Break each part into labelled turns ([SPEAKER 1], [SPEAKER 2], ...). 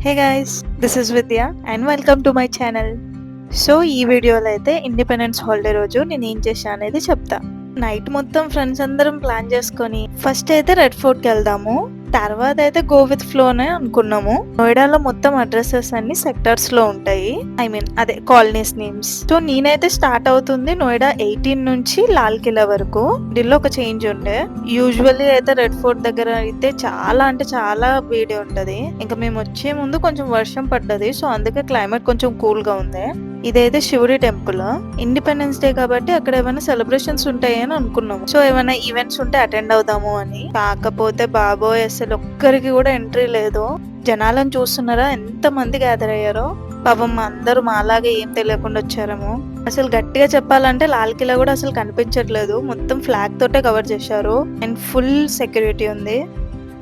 [SPEAKER 1] Hey guys, this is Vidya and welcome to my channel. So ఈ వీడియోలో అయితే independence holiday రోజు నేను ఏం చేశా అనేది చెప్తా. నైట్ మొత్తం ఫ్రెండ్స్ అందరం ప్లాన్ చేసుకొని ఫస్ట్ అయితే రెడ్ ఫోర్ట్కి వెళ్దాము. తర్వాత అయితే గో విత్ ఫ్లో అని అనుకున్నాము. నోయిడాలో మొత్తం అడ్రసెస్ అన్ని సెక్టర్స్ లో ఉంటాయి. ఐ మీన్ అదే కాలనీస్ నేమ్స్. సో నేనైతే స్టార్ట్ అవుతుంది నోయిడా 18 నుంచి లాల్ కిలా వరకు. ఢిల్లో ఒక చేంజ్ ఉండే. యూజువల్లీ అయితే రెడ్ ఫోర్ట్ దగ్గర అయితే చాలా అంటే చాలా వేడి ఉంటది. ఇంకా మేము వచ్చే ముందు కొంచెం వర్షం పడ్డది. సో అందుకే క్లైమేట్ కొంచెం కూల్ గా ఉంది. ఇదైతే శివుడి టెంపుల్. ఇండిపెండెన్స్ డే కాబట్టి అక్కడ ఏమైనా సెలబ్రేషన్స్ ఉంటాయి అని అనుకున్నాము. సో ఏమైనా ఈవెంట్స్ ఉంటే అటెండ్ అవుదాము అని. కాకపోతే బాబోయ్ అసలు ఒక్కరికి కూడా ఎంట్రీ లేదు. జనాలను చూస్తున్నారా ఎంత మంది గ్యాదర్ అయ్యారో. పాపం అందరూ మాలాగే ఏం తెలియకుండా వచ్చారేమో. అసలు గట్టిగా చెప్పాలంటే లాల్ కిలా కూడా అసలు కనిపించట్లేదు. మొత్తం ఫ్లాగ్ తోటే కవర్ చేశారు అండ్ ఫుల్ సెక్యూరిటీ ఉంది.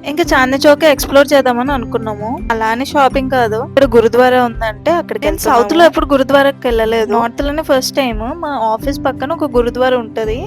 [SPEAKER 1] ఇంకా చాందీ చౌక్ ఎక్స్ప్లోర్ చేద్దామని అనుకున్నాము. అలానే షాపింగ్ కాదు, ఇక్కడ గురుద్వారా ఉందంటే అక్కడికి సౌత్ లో ఎప్పుడు గురుద్వారాకి వెళ్ళలేదు. నార్త్ లోనే ఫస్ట్ టైం. మా ఆఫీస్ పక్కన ఒక గురుద్వారా ఉంటది,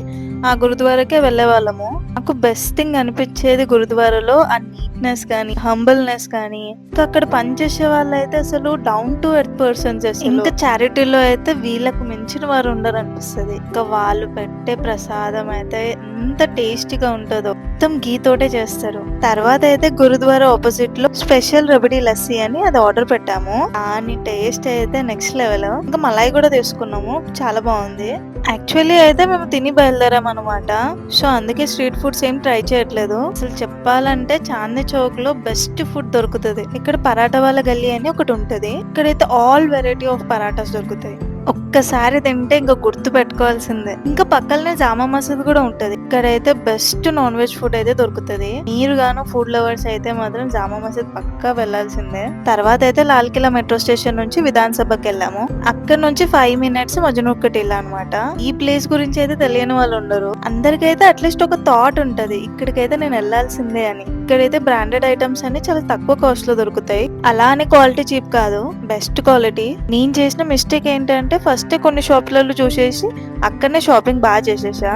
[SPEAKER 1] ఆ గురుద్వారాకే వెళ్లే వాళ్ళము. నాకు బెస్ట్ థింగ్ అనిపించేది గురుద్వారాలో ఆ నీట్నెస్ కానీ హంబల్నెస్ కానీ. ఇంకా అక్కడ పనిచేసే వాళ్ళు అయితే అసలు డౌన్ టు ఎర్త్ పర్సన్స్. ఇంకా చారిటీలో అయితే వీళ్ళకు మించిన వారు ఉండరు అనిపిస్తుంది. ఇంకా వాళ్ళు పెట్టే ప్రసాదం అయితే ఎంత టేస్టీగా ఉంటుందో. మొత్తం గీ తోటే చేస్తారు. తర్వాత అయితే గురుద్వారా ఆపోజిట్ లో స్పెషల్ రబడి లస్సీ అని అది ఆర్డర్ పెట్టాము. దాని టేస్ట్ అయితే నెక్స్ట్ లెవెల్. ఇంకా మలాయి కూడా తీసుకున్నాము, చాలా బాగుంది. యాక్చువల్లీ అయితే మేము తిని బయలుదేరాం అనమాట. సో అందుకే స్ట్రీట్ ఫుడ్స్ ఏం ట్రై చేయట్లేదు. అసలు చెప్పాలంటే చాందీ చౌక్ లో బెస్ట్ ఫుడ్ దొరుకుతుంది. ఇక్కడ పరాటా వాళ్ళ గల్లీ అని ఒకటి ఉంటది. ఇక్కడైతే ఆల్ వెరైటీ ఆఫ్ పరాటాస్ దొరుకుతాయి. ఒక్కసారి తింటే ఇంకా గుర్తు పెట్టుకోవాల్సిందే. ఇంకా పక్కనే జామా మసీద్ కూడా ఉంటది. ఇక్కడైతే బెస్ట్ నాన్ వెజ్ ఫుడ్ అయితే దొరుకుతుంది. మీరు గాను ఫుడ్ లవర్స్ అయితే మాత్రం జామా మసీద్ పక్కా వెళ్లాల్సిందే. తర్వాత అయితే లాల్ కిలా మెట్రో స్టేషన్ నుంచి విధాన్ సభకి వెళ్ళాము. అక్కడ నుంచి 5 minutes మజనూక్ టిల్లా అనమాట. ఈ ప్లేస్ గురించి అయితే తెలియని వాళ్ళు ఉండరు. అందరికైతే అట్లీస్ట్ ఒక థాట్ ఉంటది, ఇక్కడికైతే నేను వెళ్లాల్సిందే అని. ఇక్కడైతే బ్రాండెడ్ ఐటమ్స్ అన్ని చాలా తక్కువ కాస్ట్ లో దొరుకుతాయి. అలా అని క్వాలిటీ చీప్ కాదు, బెస్ట్ క్వాలిటీ. నేను చేసిన మిస్టేక్ ఏంటంటే ఫస్ట్ కొన్ని షాపులలో చూసేసి అక్కడనే షాపింగ్ బాగా చేసేసా.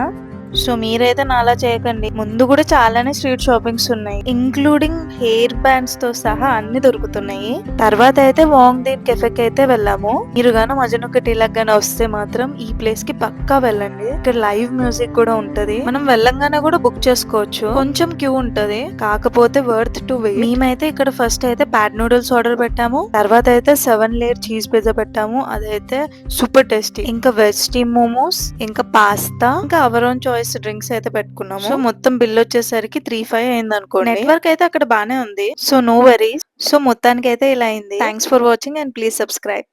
[SPEAKER 1] సో మీరైతే నాలా చేయకండి. ముందు కూడా చాలానే స్ట్రీట్ షాపింగ్స్ ఉన్నాయి, ఇంక్లూడింగ్ హెయిర్ బ్యాండ్స్ తో సహా అన్ని దొరుకుతున్నాయి. తర్వాత అయితే వాంగ్ దీన్ కెఫెకి అయితే వెళ్ళాము. మీరు గాను మజనుక టీలకు గానీ వస్తే మాత్రం ఈ ప్లేస్ కి పక్కా వెళ్ళండి. ఇక్కడ లైవ్ మ్యూజిక్ కూడా ఉంటది. మనం వెళ్ళంగానే కూడా బుక్ చేసుకోవచ్చు. కొంచెం క్యూ ఉంటది, కాకపోతే వర్త్ టు వెయిట్. మేమైతే ఇక్కడ ఫస్ట్ అయితే ప్యాడ్ నూడిల్స్ ఆర్డర్ పెట్టాము. తర్వాత అయితే 7 layer చీజ్ పిజ్జా పెట్టాము, అదైతే సూపర్ టేస్టీ. ఇంకా వెజ్ స్టీమ్ మోమోస్, ఇంకా పాస్తా, ఇంకా అవర్ ఓన్ చాయిస్ డ్రింక్స్ అయితే పెట్టుకున్నాము. సో మొత్తం బిల్ వచ్చేసరికి 3,500 అయింది అనుకోండి. నెట్వర్క్ అయితే అక్కడ బానే ఉంది, సో నో వరీస్. సో మొత్తానికి అయితే ఇలా అయింది. Thanks for watching and please subscribe.